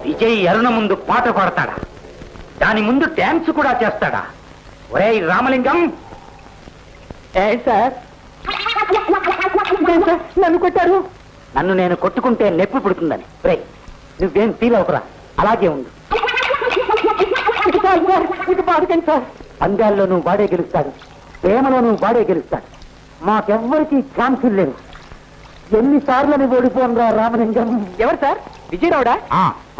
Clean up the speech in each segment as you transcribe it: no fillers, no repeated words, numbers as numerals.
విజయ్ అరుణ ముందు పాట పాడతాడా? దాని ముందు డాన్స్ కూడా చేస్తాడా? ఒరేయ్ రామలింగం! సార్ నన్ను కొట్టారు. నన్ను నేను కొట్టుకుంటే నొప్పి పుడుతుందని. రే నువ్వేం ఫీల్ అవుకురా, అలాగే ఉండు. సార్ పందాల్లో నువ్వు వాడే గెలుస్తాడు, ప్రేమలో నువ్వు వాడే గెలుస్తాడు. మాకెవ్వరికి ఛాన్సులు లేవు. ఎన్నిసార్లని ఓడిపోనరా రామలింగం. ఎవరు సార్? విజయరావుడా?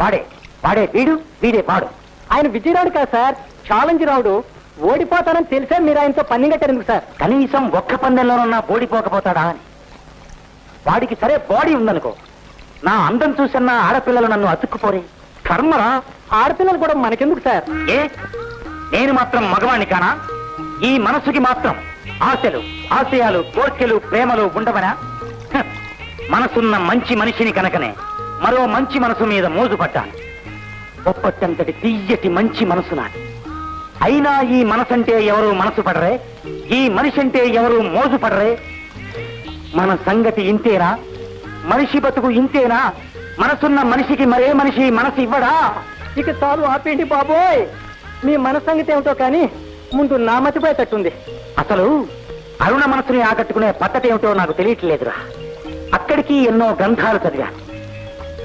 వాడే వాడే వీడు, వీడే వాడు. ఆయన విజయరావుడు కాదు సార్, ఛాలెంజ్ రావుడు. ఓడిపోతానని తెలిసే మీరు ఆయనతో పన్ను కట్టారు ఎందుకు సార్? కనీసం ఒక్క పందెంలోనన్నా ఓడిపోకపోతాడా అని. వాడికి సరే బాడీ ఉందనుకో, నా అందం చూసన్నా ఆడపిల్లలు నన్ను అతుక్కుపోరే. కర్మరా, ఆడపిల్లలు కూడా మనకెందుకు సార్? ఏ నేను మాత్రం మగవాణ్ణి కానా? ఈ మనసుకి మాత్రం ఆశలు, ఆశయాలు, కోర్కెలు, ప్రేమలు ఉండవనా? మనసున్న మంచి మనిషిని కనుకనే మరో మంచి మనసు మీద మోజు పడ్డాను. ఒప్పట్టంతటి తీయటి మంచి మనసు నాది. అయినా ఈ మనసంటే ఎవరు మనసు పడరే, ఈ మనిషి అంటే ఎవరు మోజు పడరే. మన సంగతి ఇంతేనా? మనిషి బతుకు ఇంతేనా? మనసున్న మనిషికి మరే మనిషి మనసు ఇవ్వడా? ఇక చాలు ఆపేంటి బాబోయ్. మీ మన సంగతి ఏమిటో కానీ ముందు నా మతిపోయేటట్టుంది. అసలు అరుణ మనసుని ఆకట్టుకునే పద్ధతి ఏమిటో నాకు తెలియట్లేదురా. అక్కడికి ఎన్నో గ్రంథాలు చదివాను.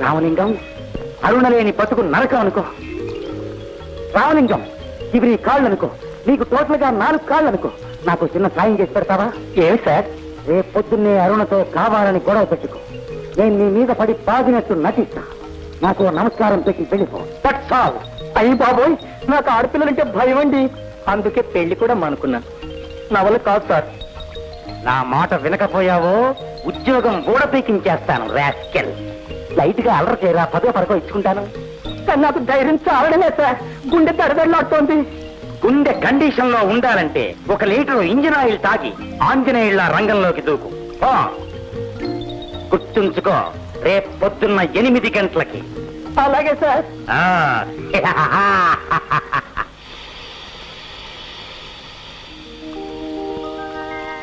రామలింగం, అరుణ లేని బతుకు నరకం అనుకో. రామలింగం, ఇవి నీ కాళ్ళు అనుకో, నీకు టోటల్ గా 4 కాళ్ళు అనుకో. నాకు చిన్న సాయం చేసి పెడతావా? ఏమి సార్? రేపు పొద్దున్నే అరుణతో కావాలని గొడవ పెట్టుకో. నేను నీ మీద పడి బాగినట్టు నటిస్తా. నాకు నమస్కారం పెట్టి వెళ్ళిపో. That's all. అయ్యి బాబోయ్, నాకు ఆడపిల్లలంటే భయం అండి. అందుకే పెళ్లి కూడా మానుకున్నాను. నా వల్ల కాదు సార్. నా మాట వినకపోయావో ఉద్యోగం ఊడపీకించేస్తాను. రాస్కెల్, లైట్ గా అల్లరి చేయరా, 10 పరకో ఇచ్చుకుంటాను. కానీ నాకు ధైర్యం చాలడమే సార్. గుండె దడదడలాడుతోంది. గుండె కండిషన్ లో ఉండాలంటే 1 లీటరు ఇంజిన్ ఆయిల్ తాగి ఆంజనేయుళ్ళ రంగంలోకి దూకు. గుర్తుంచుకో, రేపు పొద్దున్న 8 గంటలకి. అలాగే సార్.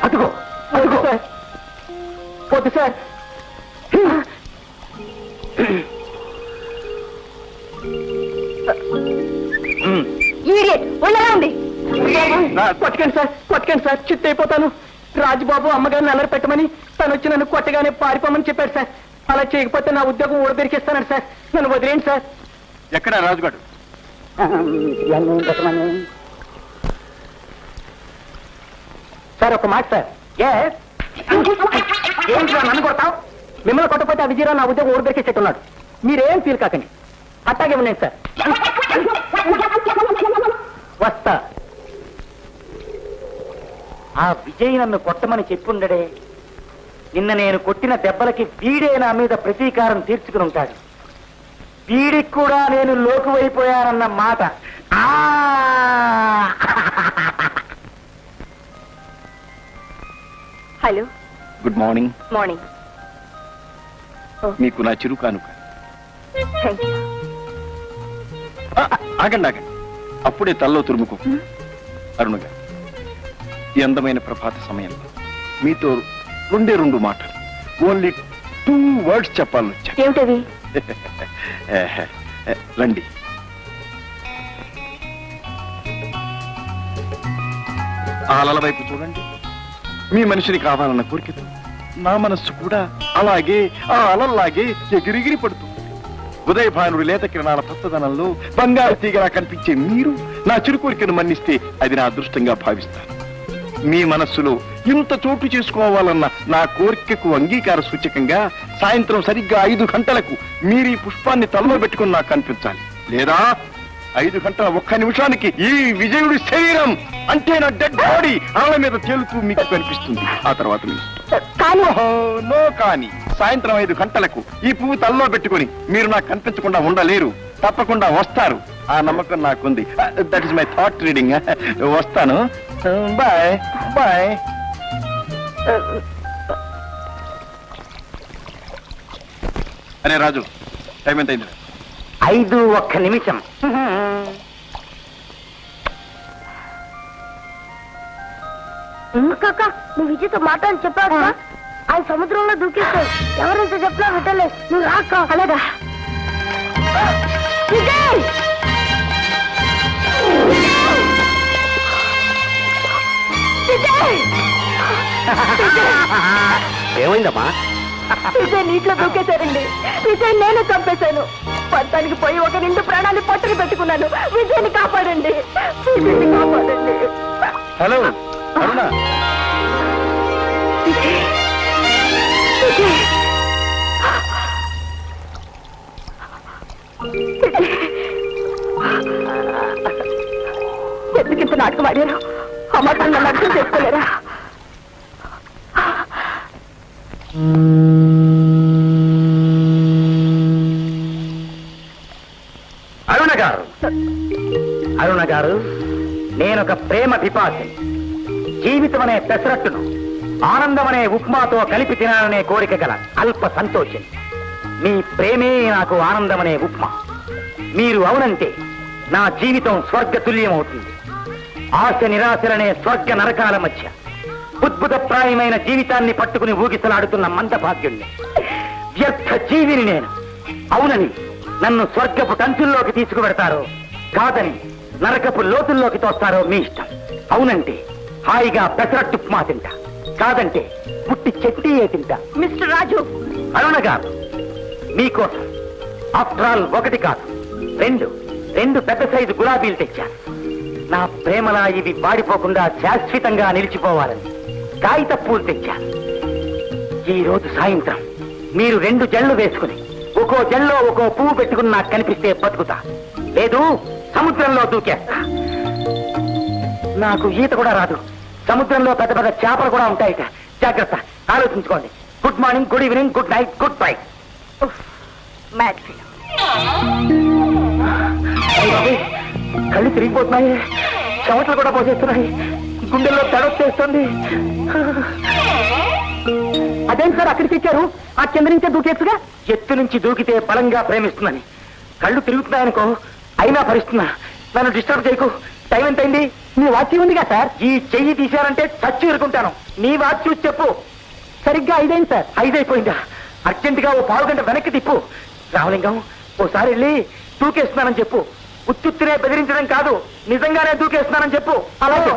అదుగో వద్దు సార్, వద్దు సార్. కొట్టకండి సార్, కొట్టకండి సార్, చిత్త అయిపోతాను. రాజుబాబు అమ్మగారిని అల్లరి పెట్టమని తను వచ్చి నన్ను కొట్టగానే పారిపోమని చెప్పాడు సార్. అలా చేయకపోతే నా ఉద్యోగం ఊడబెరికిస్తానండి సార్. నన్ను వదిలేండి సార్. ఎక్కడ రాజుగాడు? సార్ ఒక మాట సార్. ఏంటి నన్ను కొడతావు? మిమ్మల్ని కొట్టకపోతే ఆ విజయరావు నా ఉద్యోగం ఊడబెరికేసేట్టున్నాడు. మీరేం ఫీల్ కాకండి, అట్టాగే ఉన్నాయి సార్. వస్తా. ఆ విజయ్ నన్ను కొట్టమని చెప్పుండడే. నిన్న నేను కొట్టిన దెబ్బలకి వీడే నా మీద ప్రతీకారం తీర్చుకుని ఉంటాడు. వీడికి కూడా నేను లోకువైపోయానన్న మాట. Hello, good morning. మార్నింగ్. మీకు నా చిరు కానుక. Thank you. ఆగండి ఆగండి, అప్పుడే తల్లో తురుముకో. అరుణగా, ఈ అందమైన ప్రభాత సమయంలో మీతో 2 మాటలు, ఓన్లీ 2 words చెప్పాలని వచ్చాను. ఏమిటది? రండి. ఆ అలల వైపు చూడండి. మీ మనిషిని కావాలన్న కోరికతో నా మనస్సు కూడా అలాగే ఆ అలల్లాగే ఎగిరిగిరి పడుతుంది. ఉదయభానుడి లేత కిరణాల పచ్చదనంలో బంగారు తీగలా కనిపించే మీరు నా చిరు కోరికను మన్నిస్తే అది నా అదృష్టంగా భావిస్తాను. మీ మనస్సులో ఇంత చోటు చేసుకోవాలన్న నా కోరికకు అంగీకార సూచకంగా సాయంత్రం సరిగ్గా 5 గంటలకు మీరు ఈ పుష్పాన్ని తలలో పెట్టుకుని నాకు కనిపించాలి. లేదా 5 గంటల 1 నిమిషానికి ఈ విజయుడి శరీరం అంటే నా డెడ్ బాడీ ఆళ్ళ మీద తేలుతూ మీకు కనిపిస్తుంది. ఆ తర్వాత నో కానీ సాయంత్రం 5 గంటలకు ఈ పువ్వు తలలో పెట్టుకుని మీరు నాకు కనిపించకుండా ఉండలేరు. తప్పకుండా వస్తారు. ఆ నమ్మకం నాకుంది. That is my thought reading. వస్తాను. Bye bye. అరే రాజు, టైం ఎంత అయింది? 5 నిమిషం. కాక, నువ్వు విజయ్తో మాట్లాడి చెప్పావు. ఆయన సముద్రంలో దూకేస్తాడు. ఎవరైతే చెప్పినా విట్టలేదు. నువ్వు రాక. అలాగా ఏమైందమ్మా? విజయ్ నీటిలో దూకేశారండి. విజయ్ నేను చంపేశాను. పడతానికి పోయి ఒక నిండు ప్రాణాన్ని పట్టుకు పెట్టుకున్నాను. విజయ్ని కాపాడండి, విజయ్ని కాపాడండి. హలో అరుణ, విజయ్. ఎందుకింత నాటకం ఆడారు? ఆ మాత్రం నన్ను అర్థం చేసుకోలేరా? అరుణ గారు, అరుణ గారు, నేనొక ప్రేమ పిపాసిని. జీవితం అనే పెసరట్టును ఆనందం అనే ఉప్మాతో కలిపి తినాలనే కోరిక గల అల్ప సంతోషం. మీ ప్రేమే నాకు ఆనందం అనే ఉప్మా. మీరు అవునంటే నా జీవితం స్వర్గతుల్యమవుతుంది. ఆశ నిరాశలనే స్వర్గ నరకాల మధ్య ఉద్భుతప్రాయమైన జీవితాన్ని పట్టుకుని ఊగిసలాడుతున్న మందభాగ్యుణ్ణి, వ్యర్థ జీవిని నేను. అవునని నన్ను స్వర్గపు కంచుల్లోకి తీసుకువెడతారో, కాదని నరకపు లోతుల్లోకి తోస్తారో మీ ఇష్టం. అవునంటే హాయిగా పెసరట్టుప్మా తింటా, కాదంటే పుట్టి చెట్టియే తింటా. మిస్టర్ రాజు, అరుణ గారు, మీకోసం ఆఫ్టర్ ఆల్ ఒకటి కాదు, రెండు పెద్ద సైజు గులాబీలు తెచ్చాను. నా ప్రేమలా ఇవి వాడిపోకుండా శాశ్వతంగా నిలిచిపోవాలని కాగిత పూలు తెచ్చాను. ఈ రోజు సాయంత్రం మీరు 2 జళ్ళు వేసుకుని ఒక్కో జల్లో ఒక్కో పువ్వు పెట్టుకుని నాకు కనిపిస్తే బతుకుతా, లేదు సముద్రంలో దూకేస్తా. నాకు ఈత కూడా రాదు. సముద్రంలో పెద్ద పెద్ద చేపలు కూడా ఉంటాయిట. జాగ్రత్త, ఆలోచించుకోండి. Good morning, good evening, good night, good bye. Mad film. కళ్ళు తిరిగిపోతున్నాయి, చెమటలు కూడా పోసేస్తున్నాయి, గుండెల్లో తడొచ్చేస్తుంది. అదేం సార్ అక్కడికి ఇచ్చారు? ఆ కింద నుంచే దూకేచ్చుగా. ఎత్తు నుంచి దూకితే బలంగా ప్రేమిస్తుందని. కళ్ళు తిరుగుతున్నాయనుకో, అయినా భరిస్తున్నా. నన్ను డిస్టర్బ్ చేయకు. టైం ఎంతైంది? మీ వాచ్ ఉందిగా సార్. ఈ చెయ్యి తీశారంటే చచ్చి ఇరుకుంటాను. నీ వాచ్ చూసి చెప్పు. సరిగ్గా 5 అయింది సార్. 5 అయిపోయిందా? అర్జెంటుగా ఓ పావు గంట వెనక్కి తిప్పు. రామలింగం, ఓసారి వెళ్ళి దూకేస్తున్నానని చెప్పు. ఉత్తుత్తినే బెదిరించడం కాదు, నిజంగానే దూకేస్తున్నానని చెప్పు. అలాగే.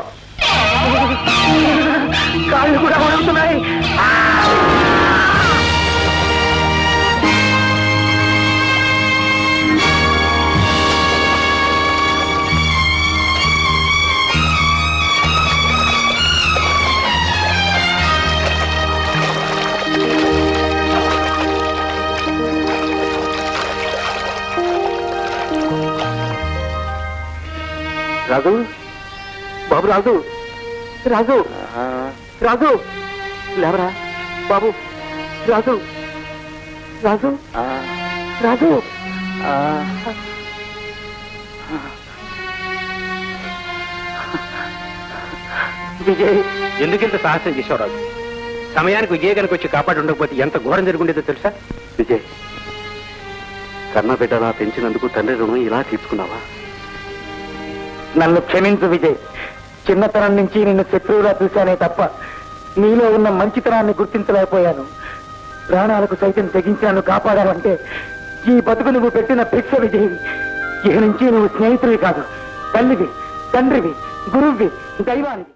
కాళ్ళు కూడా వణుకుతున్నాయి. రాజు, బాబు రాజు, రాజు, రాజు, లేవరా బాబు. రాజు, రాజు, రాజు. విజయ్, ఎందుకింత సాహసం చేసావు రాజు? సమయానికి విజయ్ కనుక వచ్చి కాపాడి ఉండకపోతే ఎంత ఘోరం జరుగుండేదో తెలుసా? విజయ్, కన్న బిడ్డలా పెంచినందుకు తండ్రి రుణం ఇలా తీర్చుకున్నావా? నన్ను క్షమించు విజయ్. చిన్నతనం నుంచి నిన్ను శత్రువులా చూశానే తప్ప నీలో ఉన్న మంచితనాన్ని గుర్తించలేకపోయాను. ప్రాణాలకు సైతం తెగించాను కాపాడాలంటే ఈ బతుకు నువ్వు పెట్టిన భిక్ష విజయ్. ఇక నుంచి నువ్వు స్నేహితుడివి కాదు, తల్లివి, తండ్రివి, గురువువి, దైవానివి.